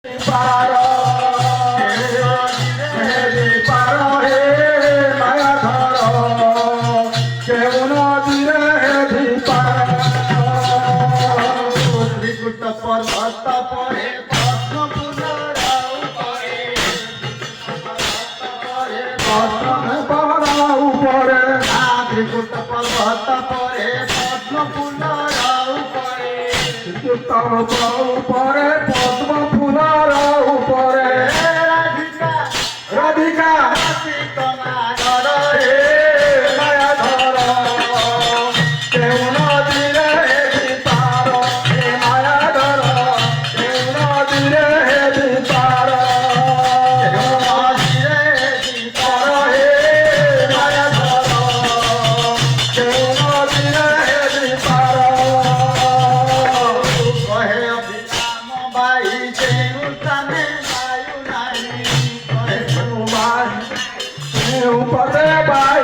পার পার হে মায়া ধর কেউ নদীরে পার ত্রিকুট পর্বত পরে পদ্ম পুনরাও পরে উপরে ত্রিকুট পর্বত পরে পদ্ম পুনরাও পরে উপরে পদ্ম ফুলার উপরে রাধিকা রাধিকা তোমার হে মায়া ধর কেউ নদীরে পার হে মায়া ধর কেউ নদীরে পার কেউ নদীরে পার হে মায়া ধর কেউ নদীরে পার কহে অভিরাম বাই কেউ তানে বায়ু নাই কহে পদে বা